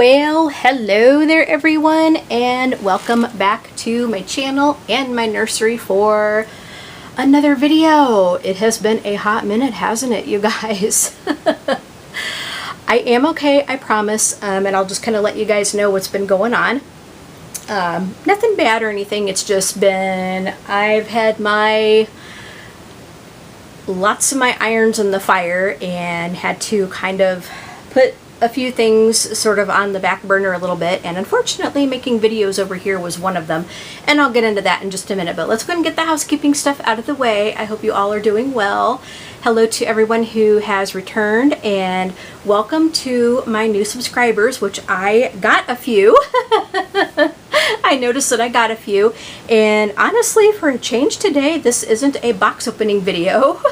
Well, hello there everyone, and welcome back to my channel and my nursery for another video. It has been a hot minute, hasn't it, you guys? I am okay, I promise, and I'll just kind of let you guys know what's been going on. Nothing bad or anything, it's just been, I've had lots of my irons in the fire and had to kind of put a few things sort of on the back burner a little bit, and unfortunately making videos over here was one of them, and I'll get into that in just a minute. But let's go and get the housekeeping stuff out of the way. I hope you all are doing well. Hello to everyone who has returned, and welcome to my new subscribers, which I got a few. I noticed that I got a few, and honestly, for a change today, this isn't a box opening video.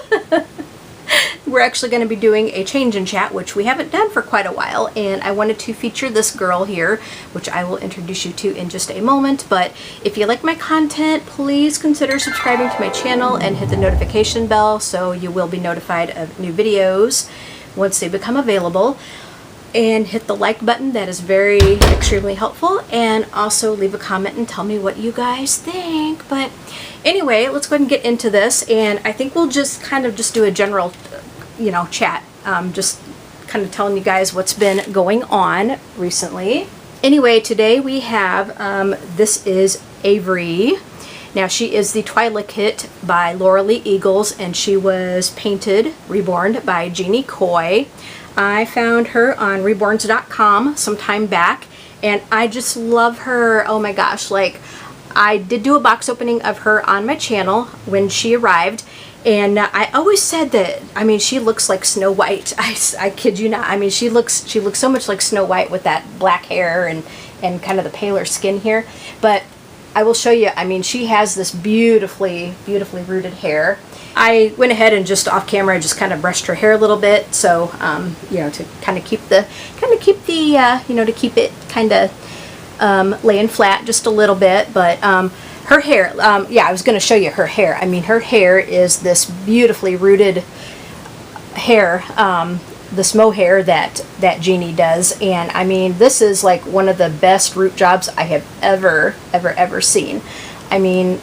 We're actually going to be doing a change and chat, which we haven't done for quite a while, and I wanted to feature this girl here, which I will introduce you to in just a moment. But if you like my content, please consider subscribing to my channel and hit the notification bell so you will be notified of new videos once they become available. And hit the like button, that is very extremely helpful, and also leave a comment and tell me what you guys think. But anyway, let's go ahead and get into this, and I think we'll just kind of just do a general chat, just kind of telling you guys what's been going on recently. Anyway, today we have this is Avery. Now, she is the Twyla kit by lauraleeeagles, and she was painted, reborn by Jeannie Coy. I found her on Reborns.com some time back, and I just love her. Oh my gosh, like, I did do a box opening of her on my channel when she arrived, and I always said that, I mean, she looks like Snow White. I kid you not. I mean, she looks so much like Snow White with that black hair and kind of the paler skin here. But I will show you, I mean, she has this beautifully rooted hair. I went ahead and just off camera, I just kind of brushed her hair a little bit, so to kind of keep it kind of laying flat just a little bit. But her hair, yeah, I was going to show you her hair. I mean, her hair is this beautifully rooted hair, this mohair that Jeannie does, and I mean, this is like one of the best root jobs I have ever seen. I mean,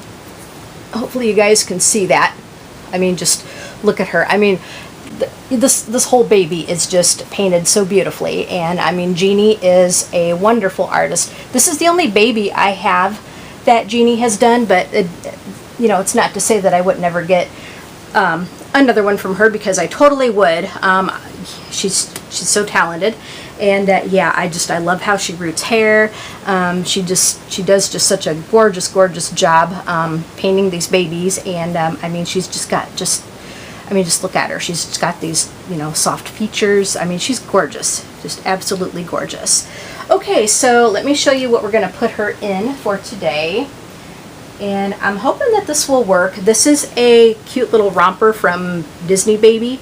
hopefully you guys can see that. I mean, just look at her. I mean, this whole baby is just painted so beautifully, and I mean, Jeannie is a wonderful artist. This is the only baby I have that Jeannie has done, but it's not to say that I would never get another one from her, because I totally would. She's so talented, and yeah, I love how she roots hair. She does just such a gorgeous job painting these babies, and I mean, she's just look at her. She's just got these soft features. I mean, she's gorgeous, just absolutely gorgeous. Okay, so let me show you what we're going to put her in for today, and I'm hoping that this will work. This is a cute little romper from Disney Baby,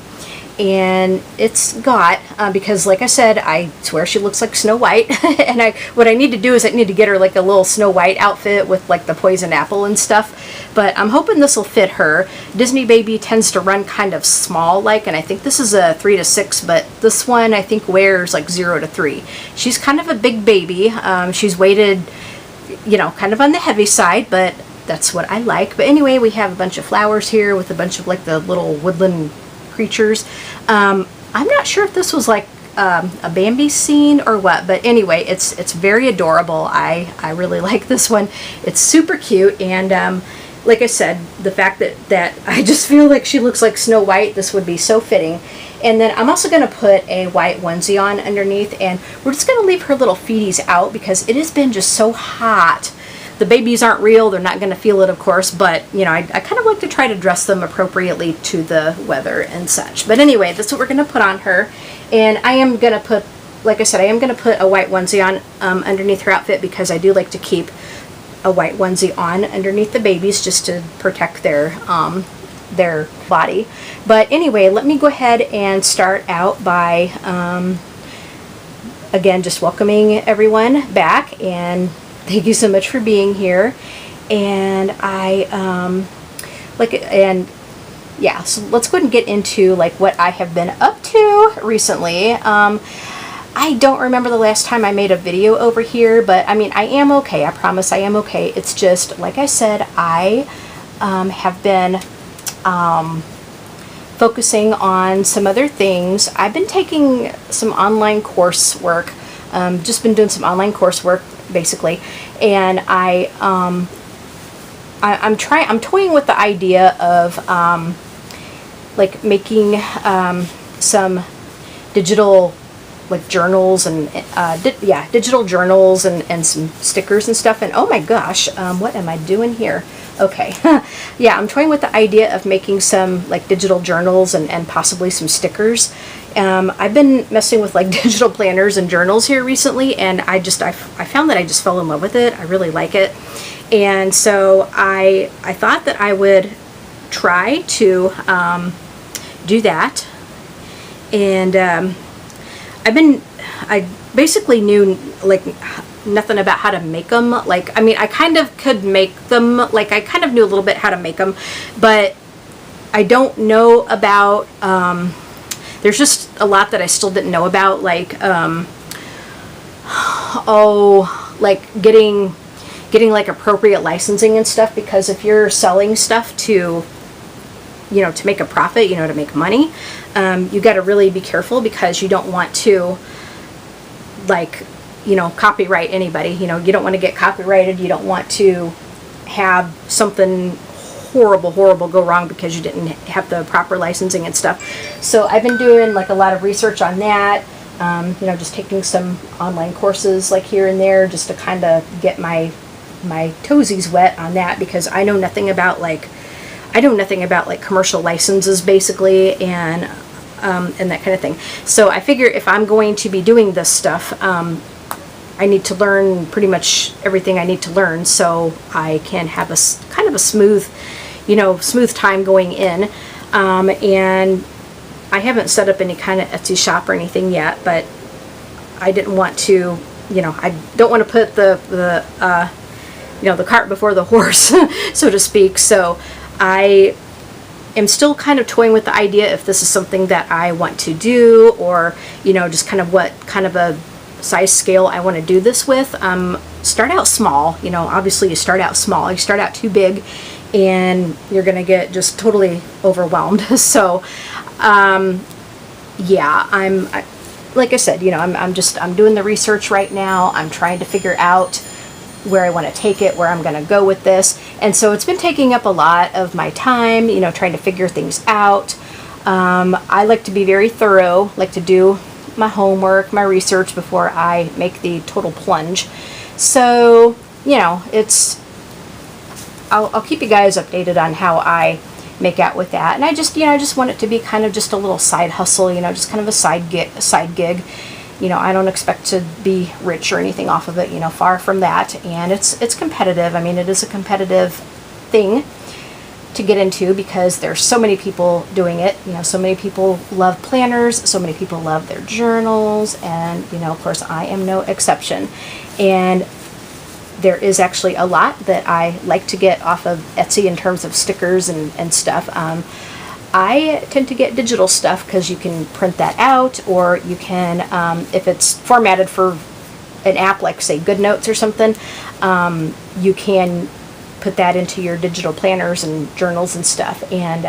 and it's got, because like I said, I swear she looks like Snow White, and what I need to do is I need to get her like a little Snow White outfit with like the poison apple and stuff, but I'm hoping this will fit her. Disney Baby tends to run kind of small like, and I think this is a 3 to 6, but this one I think wears like 0 to 3. She's kind of a big baby. She's weighted, kind of on the heavy side, but that's what I like. But anyway, we have a bunch of flowers here with a bunch of like the little woodland creatures. I'm not sure if this was like a Bambi scene or what, but anyway, it's very adorable. I really like this one. It's super cute, and like I said, the fact that I just feel like she looks like Snow White, this would be so fitting. And then I'm also going to put a white onesie on underneath, and we're just going to leave her little feeties out because it has been just so hot. The babies aren't real, they're not going to feel it, of course, but I kind of like to try to dress them appropriately to the weather and such. But anyway, that's what we're going to put on her, and I am going to put, like I said, I am going to put a white onesie on underneath her outfit, because I do like to keep a white onesie on underneath the babies just to protect their body. But anyway, let me go ahead and start out by again just welcoming everyone back, and thank you so much for being here. And yeah, so let's go ahead and get into like what I have been up to recently. I I don't remember the last time I made a video over here, but I mean, I am okay. I promise I am okay. It's just, like I said, I have been focusing on some other things. I've been taking some online coursework, just been doing some online coursework basically, and I'm toying with the idea of like making some digital like journals and digital journals and some stickers and stuff. And oh my gosh, what am I doing here? Okay. Yeah, I'm toying with the idea of making some like digital journals and possibly some stickers. I've been messing with like digital planners and journals here recently, and I found that I just fell in love with it. I really like it. And so I thought that I would try to do that. And I basically knew like nothing about how to make them. Like, I mean, I kind of could make them, like I kind of knew a little bit how to make them, but I don't know about, there's just a lot that I still didn't know about, like, like getting like appropriate licensing and stuff, because if you're selling stuff to, you know, to make a profit, you know, to make money, you got to really be careful, because you don't want to, like, you know, copyright anybody. You know, you don't want to get copyrighted. You don't want to have something horrible go wrong because you didn't have the proper licensing and stuff. So I've been doing like a lot of research on that. You know, just taking some online courses like here and there, just to kind of get my toesies wet on that, because I know nothing about like commercial licenses basically, and that kind of thing. So I figure if I'm going to be doing this stuff, I need to learn pretty much everything I need to learn, so I can have a kind of a smooth time going in. And I haven't set up any kind of Etsy shop or anything yet, but I didn't want to, you know, I don't want to put the cart before the horse, so to speak. So I am still kind of toying with the idea if this is something that I want to do, or, you know, just kind of what kind of a size scale I want to do this with. Start out small, you know, obviously you start out small. You start out too big and you're going to get just totally overwhelmed. So, yeah, like I said, you know, I'm doing the research right now. I'm trying to figure out where I want to take it, where I'm going to go with this. And so it's been taking up a lot of my time, you know, trying to figure things out. I like to be very thorough, like to do my homework, my research before I make the total plunge. So, you know, I'll keep you guys updated on how I make out with that. And I just want it to be kind of just a little side hustle, you know, just kind of a side gig. You know, I don't expect to be rich or anything off of it, you know, far from that. And it's competitive. I mean, it is a competitive thing to get into, because there's so many people doing it. You know, so many people love planners, so many people love their journals, and, you know, of course I am no exception. And there is actually a lot that I like to get off of Etsy in terms of stickers and stuff. I tend to get digital stuff because you can print that out, or you can, if it's formatted for an app like, say, GoodNotes or something, you can put that into your digital planners and journals and stuff. And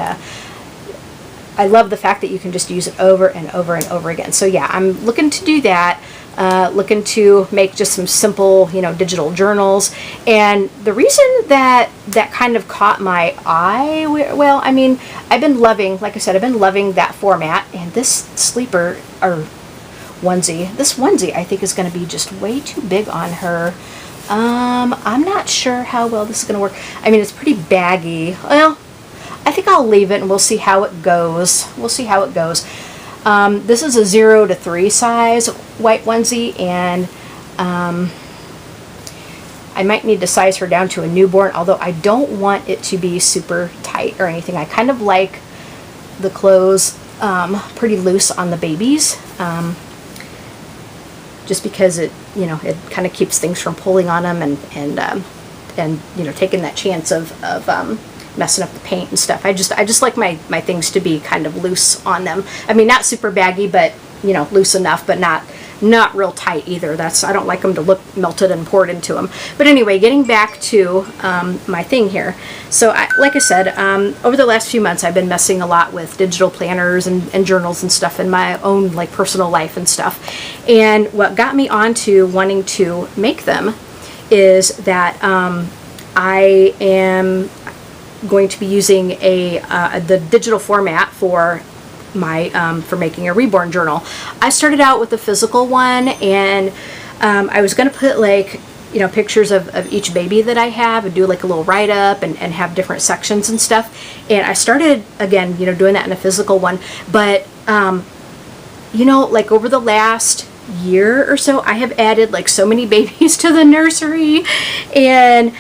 I love the fact that you can just use it over and over and over again. So yeah, I'm looking to do that. Looking to make just some simple, you know, digital journals. And the reason that kind of caught my eye, well, I mean, I've been loving, like I said, I've been loving that format. And this sleeper, or onesie, this onesie I think is going to be just way too big on her. I'm not sure how well this is going to work. I mean, it's pretty baggy. Well, I think I'll leave it and we'll see how it goes. We'll see how it goes. This is a 0 to 3 size white onesie, and I might need to size her down to a newborn, although I don't want it to be super tight or anything. I kind of like the clothes pretty loose on the babies, just because it, you know, it kind of keeps things from pulling on them and you know, taking that chance of messing up the paint and stuff. I just like my things to be kind of loose on them. I mean, not super baggy, but you know, loose enough, but not real tight either. I don't like them to look melted and poured into them. But anyway, getting back to my thing here. So like I said, over the last few months, I've been messing a lot with digital planners and journals and stuff in my own like personal life and stuff. And what got me onto wanting to make them is that I am going to be using the digital format for making a Reborn journal. I started out with the physical one, and I was going to put like, you know, pictures of each baby that I have and do like a little write-up and have different sections and stuff. And I started again, you know, doing that in a physical one. But you know, like over the last year or so, I have added like so many babies to the nursery, and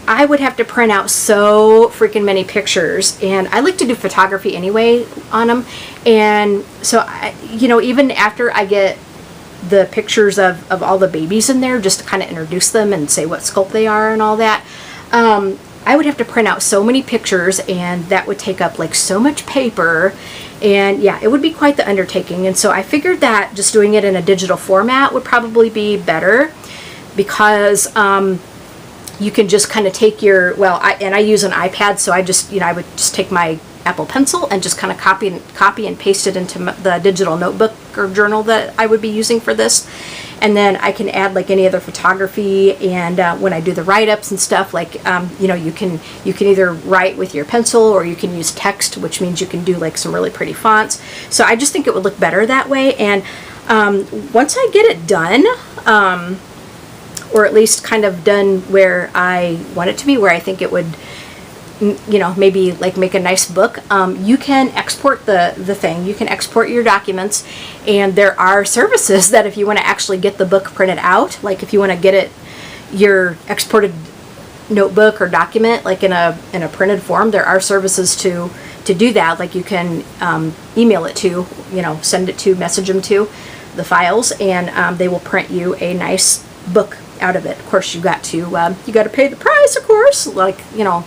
I would have to print out so freaking many pictures, and I like to do photography anyway on them. And so you know, even after I get the pictures of all the babies in there, just to kind of introduce them and say what sculpt they are and all that, I would have to print out so many pictures, and that would take up like so much paper, and yeah, it would be quite the undertaking. And so I figured that just doing it in a digital format would probably be better, because you can just kind of take your, I use an iPad, so I just, you know, I would just take my Apple Pencil and just kind of copy and paste it into the digital notebook or journal that I would be using for this. And then I can add like any other photography, and when I do the write-ups and stuff, like you know, you can either write with your pencil, or you can use text, which means you can do like some really pretty fonts. So I just think it would look better that way. And once I get it done, or at least kind of done where I want it to be, where I think it would, you know, maybe like make a nice book, you can export the thing. You can export your documents, and there are services that if you want to actually get the book printed out, like if you want to get it, your exported notebook or document, like in a printed form, there are services to do that. Like you can email it to, you know, send it to, message them to the files, and they will print you a nice book out of it. Of course, you got to pay the price, of course, like, you know,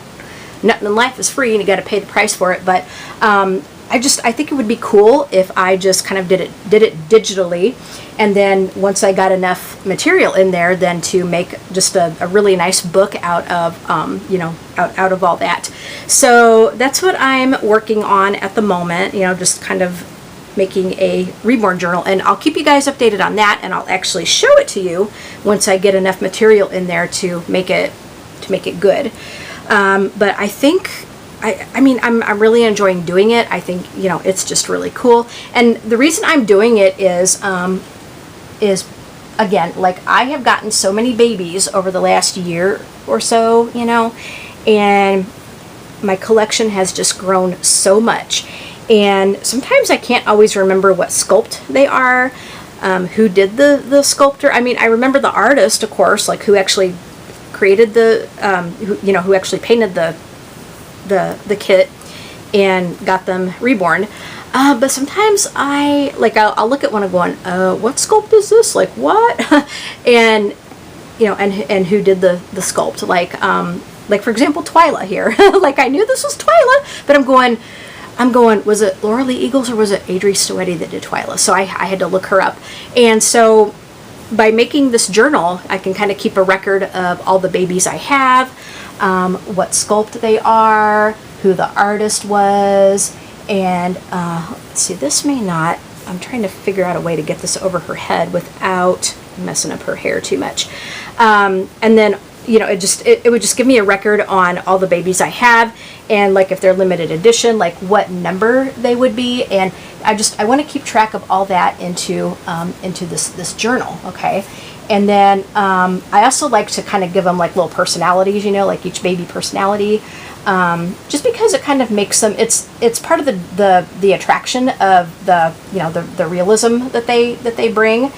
nothing in life is free, and you got to pay the price for it. But I think it would be cool if I just kind of did it digitally, and then once I got enough material in there, then to make just a really nice book out of you know, out of all that. So that's what I'm working on at the moment, you know, just kind of making a Reborn journal, and I'll keep you guys updated on that, and I'll actually show it to you once I get enough material in there to make it good. But I think I mean I'm really enjoying doing it. I think, you know, it's just really cool, and the reason I'm doing it is again, like, I have gotten so many babies over the last year or so, you know, and my collection has just grown so much. And sometimes I can't always remember what sculpt they are, who did the sculptor. I mean, I remember the artist, of course, like who actually created who actually painted the kit and got them reborn. But sometimes I'll look at one and going, what sculpt is this? Like, what? And, you know, and who did the sculpt? Like for example, Twyla here. Like, I knew this was Twyla, but I'm going, was it lauraleeeagles or was it Avery that did Twyla? So I had to look her up. And so by making this journal, I can kind of keep a record of all the babies I have, what sculpt they are, who the artist was, and let's see, this may not, I'm trying to figure out a way to get this over her head without messing up her hair too much. And then, you know, it would just give me a record on all the babies I have, and like if they're limited edition, like what number they would be, and I want to keep track of all that into this journal, okay? And then I also like to kind of give them like little personalities, you know, like each baby personality, just because it kind of makes them, it's part of the attraction of the realism that they bring,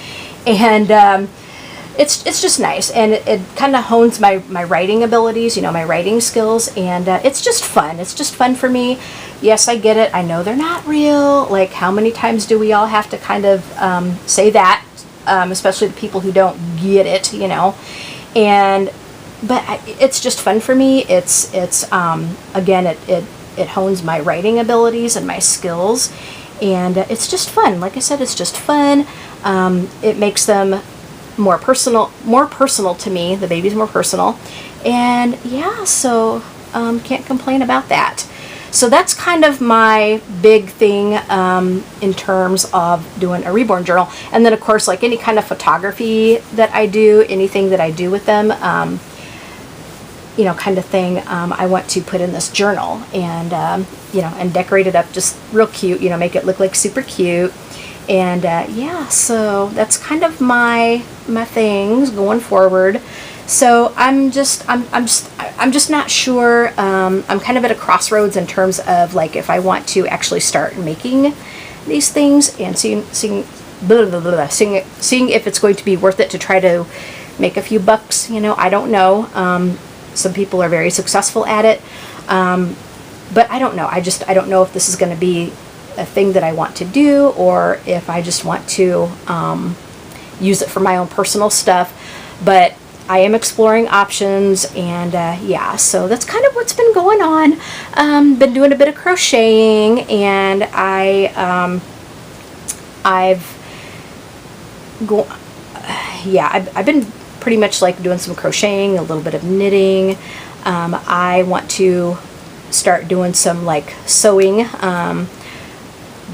and it's just nice, and it kind of hones my writing abilities, you know, my writing skills, and it's just fun. It's just fun for me. Yes, I get it. I know they're not real. Like, how many times do we all have to kind of say that, especially the people who don't get it, you know? But it's just fun for me. It's again, it hones my writing abilities and my skills. And it's just fun. Like I said, it's just fun. It makes them more personal to me. The baby's more personal. And yeah, so can't complain about that. So that's kind of my big thing in terms of doing a reborn journal. And then of course, like any kind of photography that I do, anything that I do with them, you know, kind of thing, I want to put in this journal and, you know, and decorate it up just real cute, you know, make it look like super cute. And yeah, so that's kind of my things going forward. So I'm just not sure. I'm kind of at a crossroads in terms of like if I want to actually start making these things and seeing if it's going to be worth it to try to make a few bucks. You know, I don't know. Some people are very successful at it, but I don't know. I don't know if this is going to be a thing that I want to do, or if I just want to use it for my own personal stuff. But I am exploring options, and yeah, so that's kind of what's been going on. Been doing a bit of crocheting, and I've been pretty much like doing some crocheting, a little bit of knitting. I want to start doing some like sewing.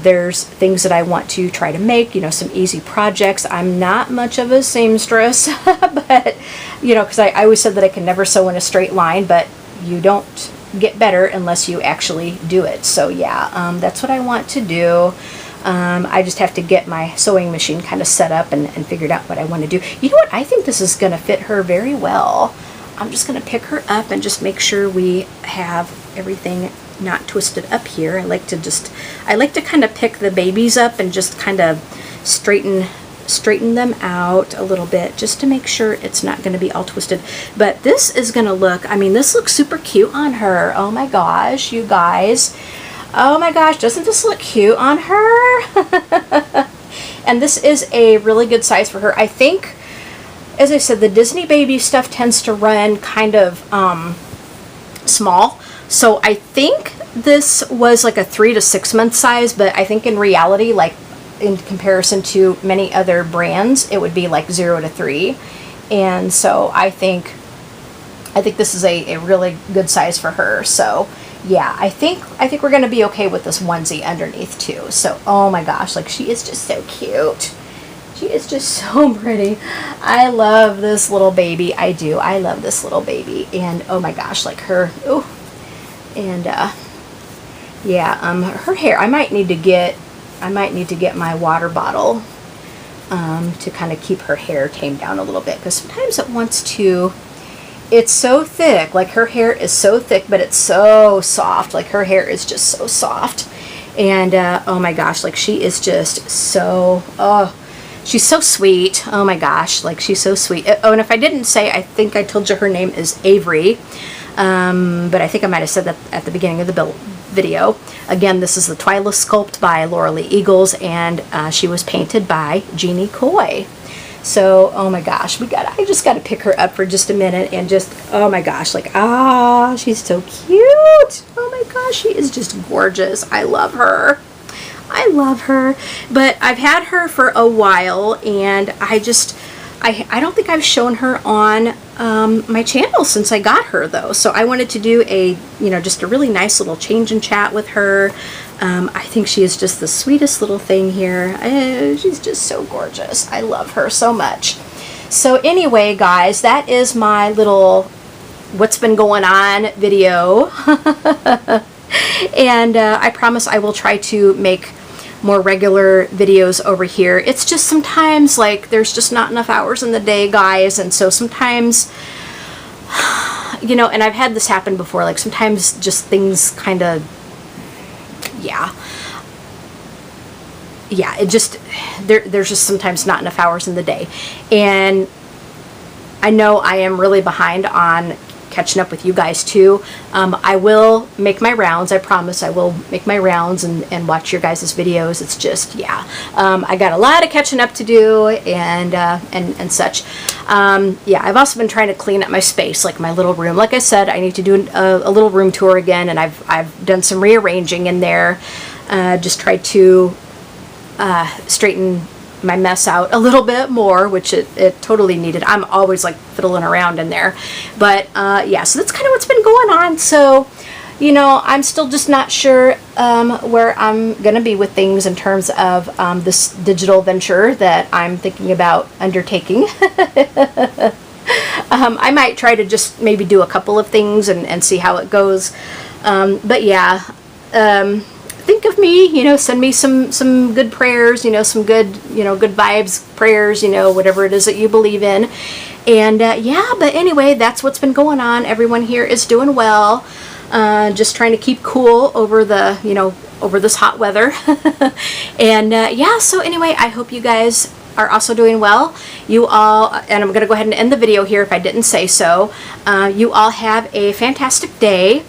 There's things that I want to try to make, you know, some easy projects. I'm not much of a seamstress, but, you know, because I always said that I can never sew in a straight line, but you don't get better unless you actually do it. So yeah, that's what I want to do. I just have to get my sewing machine kind of set up and figured out what I want to do. You know what? I think this is going to fit her very well. I'm just going to pick her up and just make sure we have everything not twisted up here. I like to kind of pick the babies up and just kind of straighten them out a little bit just to make sure it's not going to be all twisted. But this is going to look, I mean, this looks super cute on her. Oh my gosh, you guys. Oh my gosh, doesn't this look cute on her? And this is a really good size for her. I think, as I said, the Disney baby stuff tends to run kind of small. So I think this was like a 3 to 6 month size, but I think in reality, like in comparison to many other brands, it would be like 0 to 3. And so I think this is a really good size for her. So yeah, I think we're gonna be okay with this onesie underneath too. So oh my gosh, like she is just so cute. She is just so pretty. I love this little baby. I do. I love this little baby. And oh my gosh, like her. Oh. And yeah, her hair. I might need to get my water bottle to kind of keep her hair tamed down a little bit, because sometimes it wants to. It's so thick. Like her hair is so thick, but it's so soft. Like her hair is just so soft. And oh my gosh, like she is just so. Oh, she's so sweet. Oh my gosh, like she's so sweet. Oh, and if I didn't say, I think I told you her name is Avery. But I think I might have said that at the beginning of the video. Again, this is the Twyla sculpt by lauraleeeagles, and she was painted by Jeannie Coy. So, oh my gosh, I just got to pick her up for just a minute and just, oh my gosh, like, she's so cute. Oh my gosh, she is just gorgeous. I love her. I love her. But I've had her for a while, and I don't think I've shown her on my channel since I got her, though. So I wanted to do just a really nice little change and chat with her. I think she is just the sweetest little thing here. She's just so gorgeous. I love her so much. So anyway, guys, that is my little what's been going on video. And I promise I will try to make more regular videos over here. It's just sometimes like there's just not enough hours in the day, guys, and so sometimes, you know, and I've had this happen before, like sometimes just things kind of, yeah, it just, there's just sometimes not enough hours in the day. And I know I am really behind on catching up with you guys too. I will make my rounds. I promise I will make my rounds and watch your guys' videos. It's just, yeah, I got a lot of catching up to do and such. Yeah, I've also been trying to clean up my space, like my little room. Like I said, I need to do a little room tour again, and I've done some rearranging in there. Just tried to straighten my mess out a little bit more, which it totally needed. I'm always like fiddling around in there. But yeah, so that's kind of what's been going on. So, you know, I'm still just not sure where I'm going to be with things in terms of this digital venture that I'm thinking about undertaking. I might try to just maybe do a couple of things and see how it goes. But yeah, think of me, you know, send me some good prayers, you know, some good, you know, good vibes, prayers, you know, whatever it is that you believe in. And yeah, but anyway, that's what's been going on. Everyone here is doing well. Just trying to keep cool over the, you know, over this hot weather. And yeah, so anyway, I hope you guys are also doing well. You all, and I'm going to go ahead and end the video here if I didn't say so. You all have a fantastic day.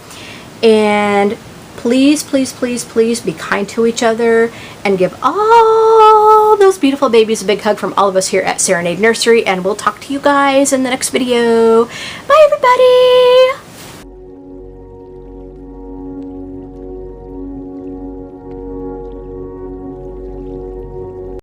And please, please, please, please be kind to each other and give all those beautiful babies a big hug from all of us here at Serenade Nursery. And we'll talk to you guys in the next video. Bye, everybody.